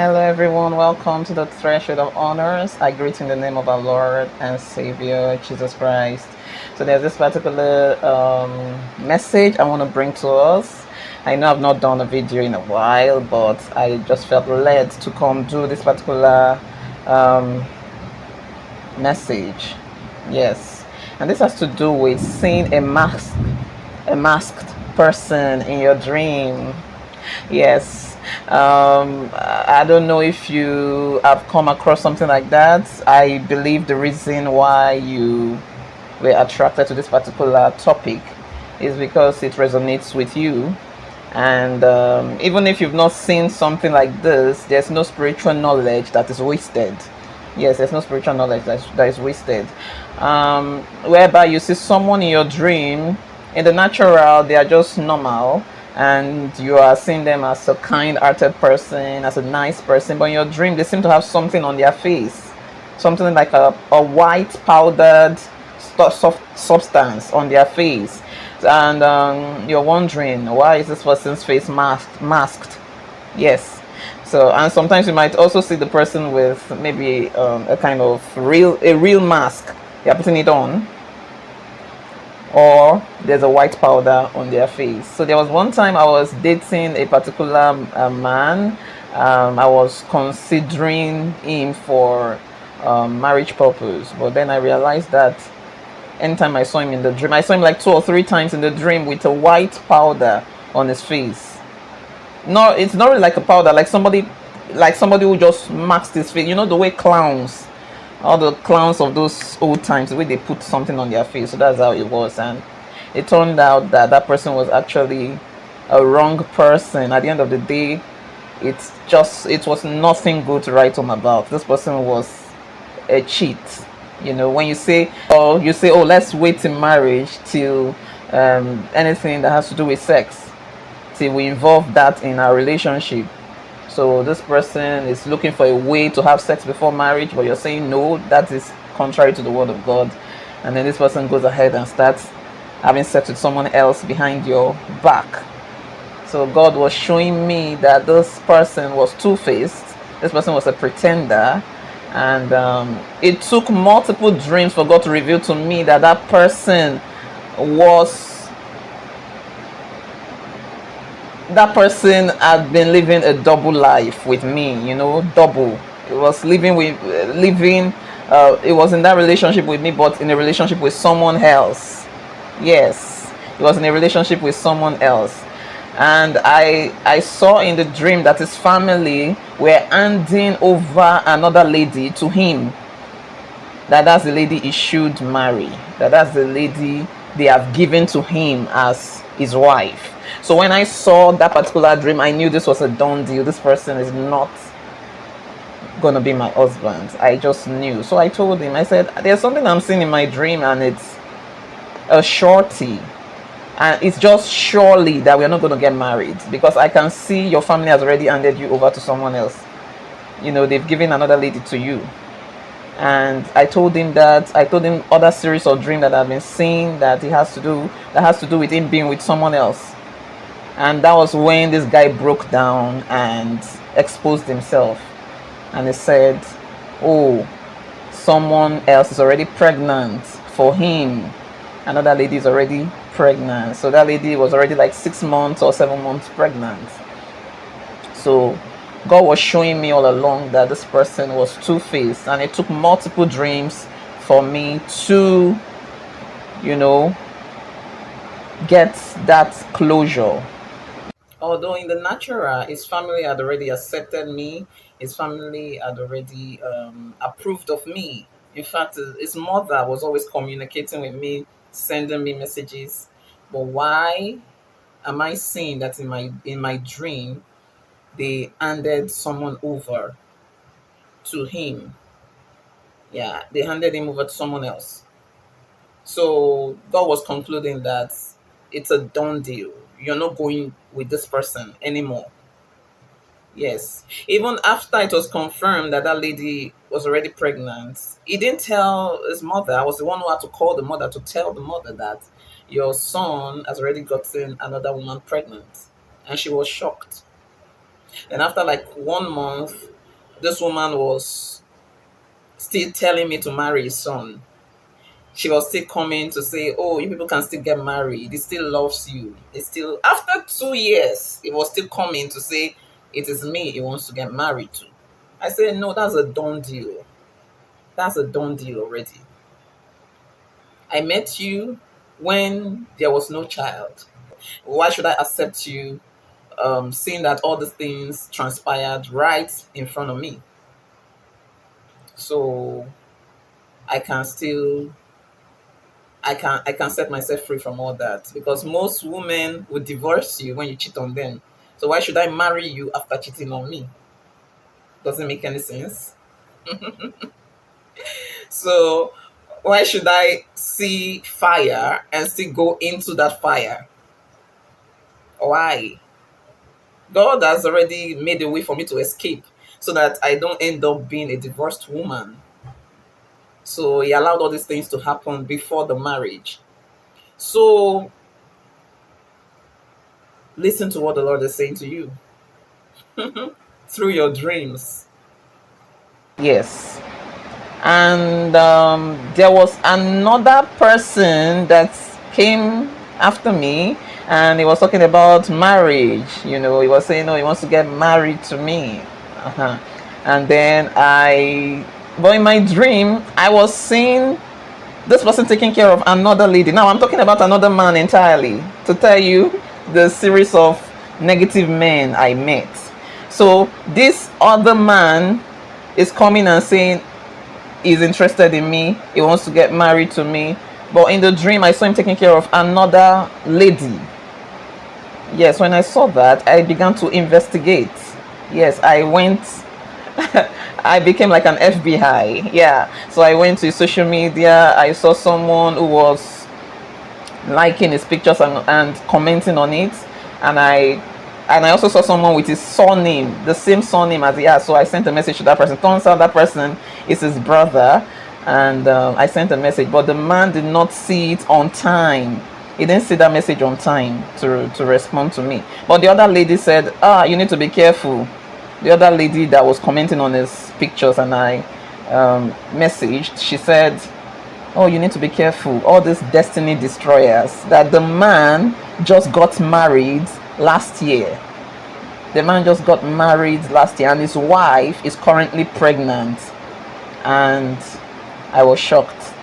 Hello, everyone. Welcome to the Threshold of Honors. I greet in the name of our Lord and Savior, Jesus Christ. So, there's this particular message I want to bring to us. I know I've not done a video in a while, but I just felt led to come do this particular um, message. Yes. And this has to do with seeing a masked person in your dream. Yes. I don't know if you have come across something like that. I believe the reason why you were attracted to this particular topic is because it resonates with you. And even if you've not seen something like this, there's no spiritual knowledge that is wasted. Yes, there's no spiritual knowledge that is wasted. Whereby you see someone in your dream, in the natural, they are just normal, and you are seeing them as a kind-hearted person, as a nice person, but in your dream, they seem to have something on their face, something like a white powdered soft substance on their face, and you're wondering, why is this person's face masked? Yes. So, and sometimes you might also see the person with maybe a kind of real mask. They're putting it on, or there's a white powder on their face. So there was one time I was dating a particular man. I was considering him for marriage purpose, but then I realized that anytime I saw him in the dream, I saw him like 2 or 3 times in the dream with a white powder on his face. No, it's not really like a powder, like somebody who just masked his face. You know the way clowns, all the clowns of those old times, the way they put something on their face. So that's how it was, and it turned out that that person was actually a wrong person. At the end of the day, it was nothing good to write home about. This person was a cheat. You know, when you say, oh, let's wait in marriage till anything that has to do with sex, till we involve that in our relationship. So this person is looking for a way to have sex before marriage, but you're saying no, that is contrary to the word of God. And then this person goes ahead and starts having sex with someone else behind your back. So God was showing me that this person was two-faced. This person was a pretender. And it took multiple dreams for God to reveal to me that that person was that person had been living a double life with me. You know, double. It was living. It was in that relationship with me, but in a relationship with someone else. Yes, it was in a relationship with someone else. And I saw in the dream that his family were handing over another lady to him, that's the lady he should marry, that's the lady they have given to him as his wife. So when I saw that particular dream, I knew this was a done deal. This person is not gonna be my husband. I just knew. So I told him, I said, there's something I'm seeing in my dream, and it's a shorty, and it's just surely that we're not going to get married, because I can see your family has already handed you over to someone else. You know, they've given another lady to you. And I told him other series of dreams that I've been seeing that has to do with him being with someone else. And that was when this guy broke down and exposed himself, and he said, oh, someone else is already pregnant for him. Another lady is already pregnant. So that lady was already like 6 months or 7 months pregnant. So God was showing me all along that this person was two-faced, and it took multiple dreams for me to, you know, get that closure. Although in the natural, his family had already accepted me, his family had already approved of me. In fact, his mother was always communicating with me, sending me messages. But why am I seeing that in my dream they handed someone over to him? Yeah, they handed him over to someone else. So God was concluding that it's a done deal. You're not going with this person anymore. Yes. Even after it was confirmed that that lady was already pregnant, he didn't tell his mother. I was the one who had to call the mother to tell the mother that your son has already gotten another woman pregnant. And she was shocked. And after like 1 month, this woman was still telling me to marry his son. She was still coming to say, "Oh, you people can still get married. He still loves you. He still." After 2 years, he was still coming to say, "It is me he wants to get married to." I said, "No, that's a done deal. That's a done deal already. I met you when there was no child. Why should I accept you, seeing that all these things transpired right in front of me?" So I can still I can set myself free from all that, because most women would divorce you when you cheat on them. So why should I marry you after cheating on me? Doesn't make any sense. So why should I see fire and still go into that fire? Why? God has already made a way for me to escape so that I don't end up being a divorced woman. So he allowed all these things to happen before the marriage. So listen to what the Lord is saying to you through your dreams. Yes. And there was another person that came after me, and he was talking about marriage. He was saying, "Oh, he wants to get married to me." Uh-huh. And then but in my dream, I was seeing this person taking care of another lady. Now I'm talking about another man entirely, to tell you the series of negative men I met. So this other man is coming and saying he's interested in me, he wants to get married to me. But in the dream, I saw him taking care of another lady. Yes, when I saw that, I began to investigate. Yes, I went, I became like an FBI. Yeah, so I went to social media. I saw someone who was liking his pictures and commenting on it, and I also saw someone with his surname, the same surname as he has. So I sent a message to that person. Turns out that person is his brother, and I sent a message, but the man did not see it on time. He didn't see that message on time to respond to me. But the other lady said, "Ah, you need to be careful." The other lady that was commenting on his pictures, and I messaged, she said, "Oh, you need to be careful. All these destiny destroyers, that the man just got married last year. The man just got married last year, and his wife is currently pregnant." And I was shocked.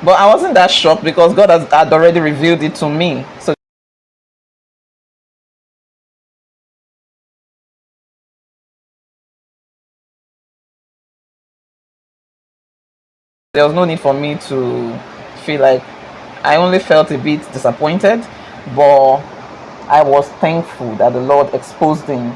But I wasn't that shocked because God had already revealed it to me. So there was no need for me to feel like, I only felt a bit disappointed, but I was thankful that the Lord exposed him.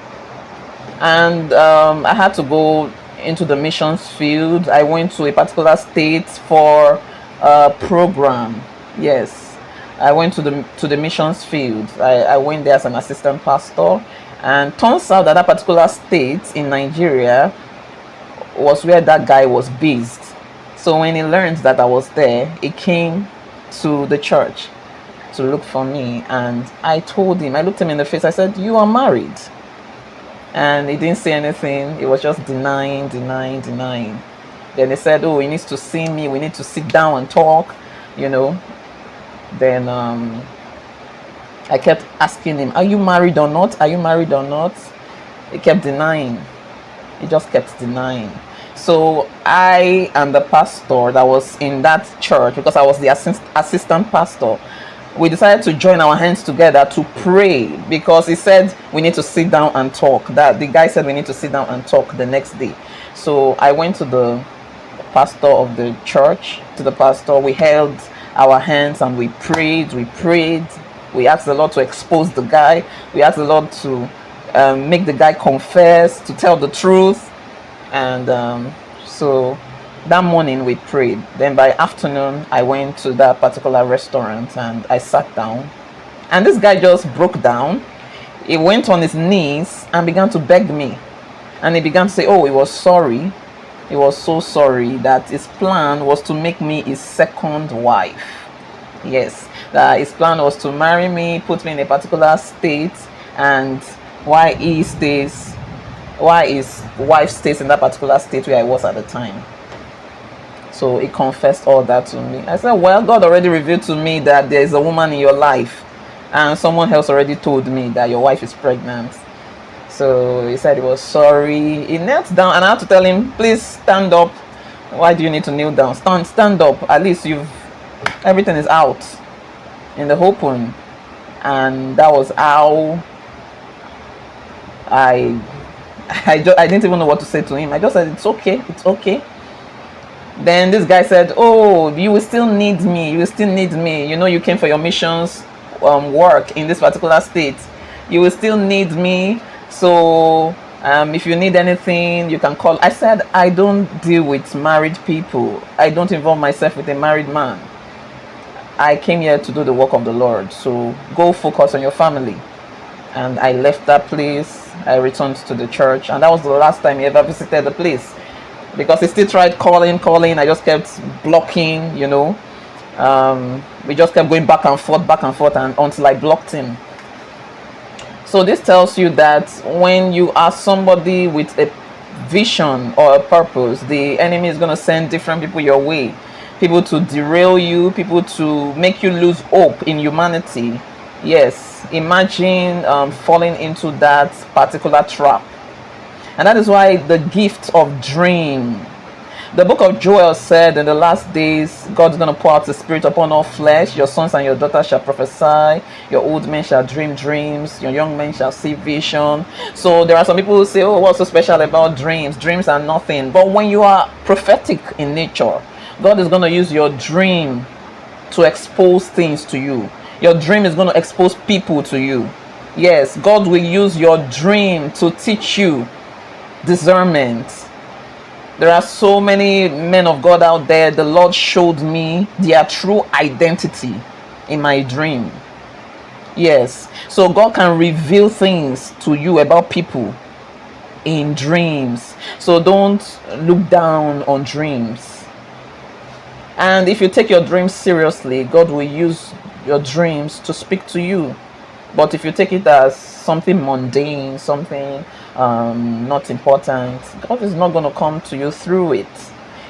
And I had to go into the missions field. I went to a particular state for a program. Yes, I went to the missions field. I went there as an assistant pastor, and turns out that that particular state in Nigeria was where that guy was based. So when he learned that I was there, he came to the church to look for me, and I looked him in the face. I said, "You are married." And he didn't say anything. He was just denying, denying, denying. Then he said, "Oh, he needs to see me. We need to sit down and talk, you know." Then I kept asking him, "Are you married or not? Are you married or not?" He kept denying. He just kept denying. So I and the pastor that was in that church, because I was the assistant pastor, we decided to join our hands together to pray, because he said we need to sit down and talk. That the guy said we need to sit down and talk the next day. So I went to the pastor of the church, to the pastor. We held our hands and we prayed. We asked the Lord to expose the guy. We asked the Lord to make the guy confess, to tell the truth. And so that morning we prayed. Then by afternoon, I went to that particular restaurant and I sat down. And this guy just broke down. He went on his knees and began to beg me. And he began to say, "Oh, he was sorry. He was so sorry that his plan was to make me his second wife." Yes, that his plan was to marry me, put me in a particular state, and why he stays, why his wife stays in that particular state where I was at the time. So he confessed all that to me. I said, well, God already revealed to me that there is a woman in your life, and someone else already told me that your wife is pregnant. So he said he was sorry. He knelt down, and I had to tell him, please stand up. Why do you need to kneel down? Stand up. At least everything is out in the open. And that was how I didn't even know what to say to him. I just said, it's okay. Then this guy said, oh, you will still need me. You came for your missions work in this particular state. You will still need me. So if you need anything, you can call. I said, I don't deal with married people. I don't involve myself with a married man. I came here to do the work of the Lord. So go focus on your family. And I left that place. I returned to the church. And that was the last time he ever visited the place. Because he still tried calling. I just kept blocking, we just kept going back and forth, and until I blocked him. So this tells you that when you are somebody with a vision or a purpose, the enemy is going to send different people your way. People to derail you, people to make you lose hope in humanity. Yes, imagine falling into that particular trap. And that is why the gift of dream. The book of Joel said in the last days, God is going to pour out the Spirit upon all flesh. Your sons and your daughters shall prophesy. Your old men shall dream dreams. Your young men shall see vision. So there are some people who say, oh, what's so special about dreams? Dreams are nothing. But when you are prophetic in nature, God is going to use your dream to expose things to you. Your dream is going to expose people to you. Yes, God will use your dream to teach you discernment. There are so many men of God out there. The Lord showed me their true identity in my dream. Yes, so God can reveal things to you about people in dreams. So don't look down on dreams. And if you take your dreams seriously, God will use your dreams to speak to you. But if you take it as something mundane, something not important, God is not going to come to you through it.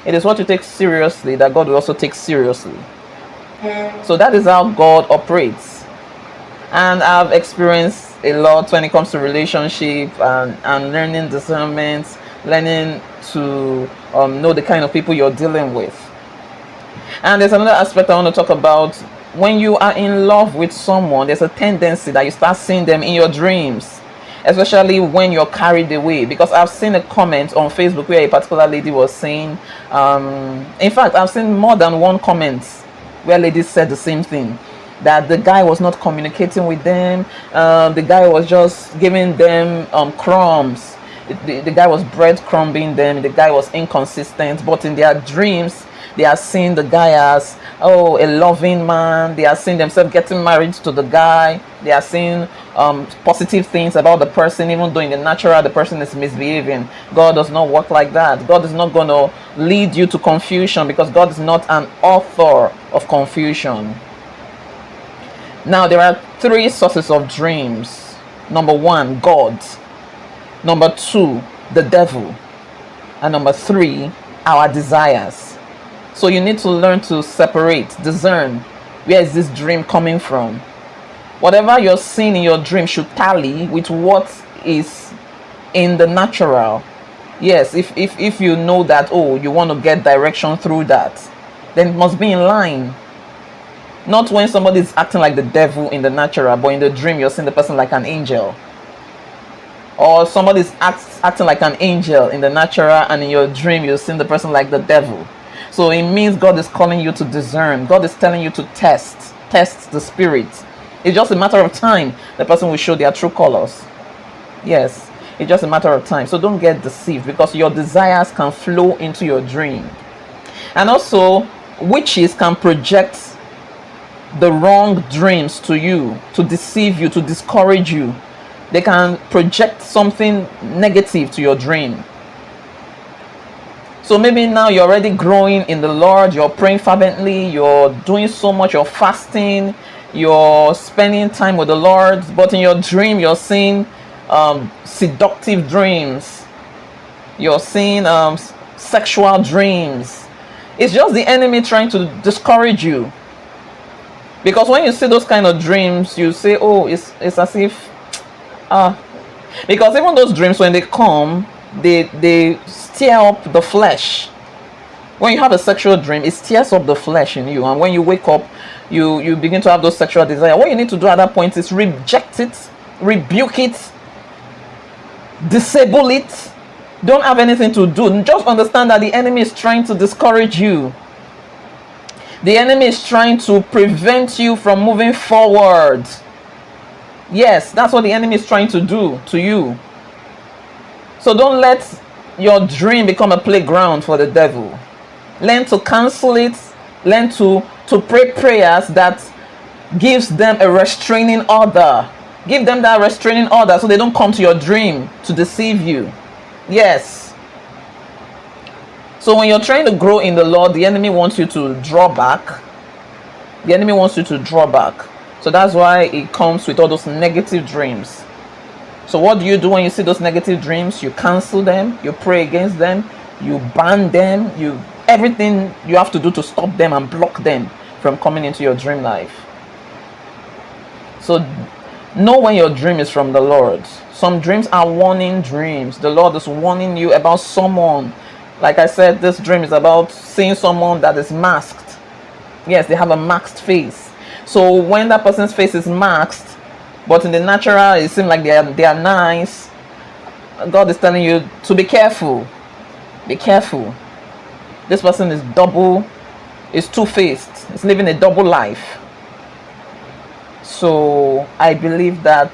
It is what you take seriously that God will also take seriously. So that is how God operates. And I've experienced a lot when it comes to relationship and learning discernment, learning to know the kind of people you're dealing with. And there's another aspect I want to talk about. When you are in love with someone, there's a tendency that you start seeing them in your dreams, especially when you're carried away. Because I've seen a comment on Facebook where a particular lady was saying, in fact, I've seen more than one comment where ladies said the same thing, that the guy was not communicating with them, the guy was just giving them crumbs, the guy was breadcrumbing them, the guy was inconsistent, but in their dreams, they are seeing the guy as, a loving man. They are seeing themselves getting married to the guy. They are seeing positive things about the person, even though in the natural the person is misbehaving. God does not work like that. God is not going to lead you to confusion, because God is not an author of confusion. Now, there are three sources of dreams. Number one, God. Number two, the devil. And number three, our desires. So you need to learn to separate, discern, where is this dream coming from. Whatever you're seeing in your dream should tally with what is in the natural. Yes, if you know that, you want to get direction through that, then it must be in line. Not when somebody is acting like the devil in the natural, but in the dream you're seeing the person like an angel. Or somebody is acting like an angel in the natural, and in your dream you're seeing the person like the devil. So it means God is calling you to discern. God is telling you to test the spirit. It's just a matter of time the person will show their true colors. Yes, it's just a matter of time. So don't get deceived, because your desires can flow into your dream. And also, witches can project the wrong dreams to you, to deceive you, to discourage you. They can project something negative to your dream. So maybe now you're already growing in the Lord, you're praying fervently, you're doing so much, you're fasting, you're spending time with the Lord, but in your dream you're seeing seductive dreams. You're seeing sexual dreams. It's just the enemy trying to discourage you. Because when you see those kind of dreams, you say, oh, it's as if because even those dreams, when they come, they stir up the flesh. When you have a sexual dream, it stirs up the flesh in you, and when you wake up, you begin to have those sexual desires. What you need to do at that point is reject it, rebuke it, disable it. Don't have anything to do. Just understand that the enemy is trying to discourage you. The enemy is trying to prevent you from moving forward. Yes, that's what the enemy is trying to do to you. So don't let your dream become a playground for the devil. Learn to cancel it. Learn to pray prayers that gives them a restraining order. Give them that restraining order so they don't come to your dream to deceive you. Yes. So when you're trying to grow in the Lord, the enemy wants you to draw back. The enemy wants you to draw back. So that's why it comes with all those negative dreams. So what do you do when you see those negative dreams? You cancel them, you pray against them, you ban them, everything you have to do to stop them and block them from coming into your dream life. So know when your dream is from the Lord. Some dreams are warning dreams. The Lord is warning you about someone. Like I said, this dream is about seeing someone that is masked. Yes, they have a masked face. So when that person's face is masked, but in the natural it seems like they are nice, God is telling you to be careful. Be careful. This person is two-faced. It's living a double life. So I believe that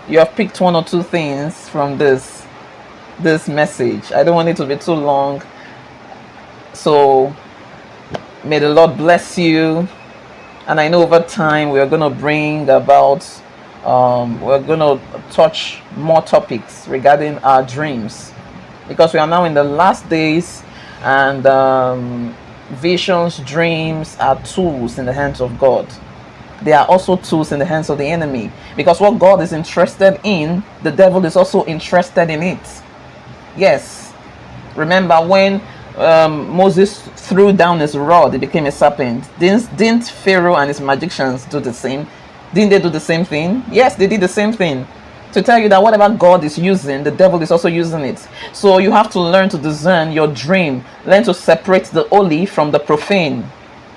you have picked one or two things from this message. I don't want it to be too long. So may the Lord bless you. And I know over time we are going to bring about we're going to touch more topics regarding our dreams, because we are now in the last days, and visions, dreams are tools in the hands of God. They are also tools in the hands of the enemy, because what God is interested in, the devil is also interested in it. Yes. Remember when Moses threw down his rod, it became a serpent. Didn't Pharaoh and his magicians do the same? Didn't they do the same thing? Yes, they did the same thing. To tell you that whatever God is using, the devil is also using it. So you have to learn to discern your dream. Learn to separate the holy from the profane.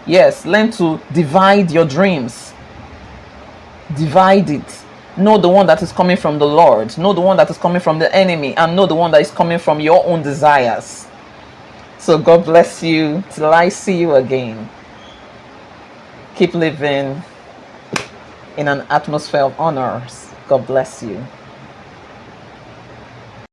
Yes, learn to divide your dreams. Divide it. Know the one that is coming from the Lord. Know the one that is coming from the enemy. And know the one that is coming from your own desires. So God bless you till I see you again. Keep living in an atmosphere of honors. God bless you.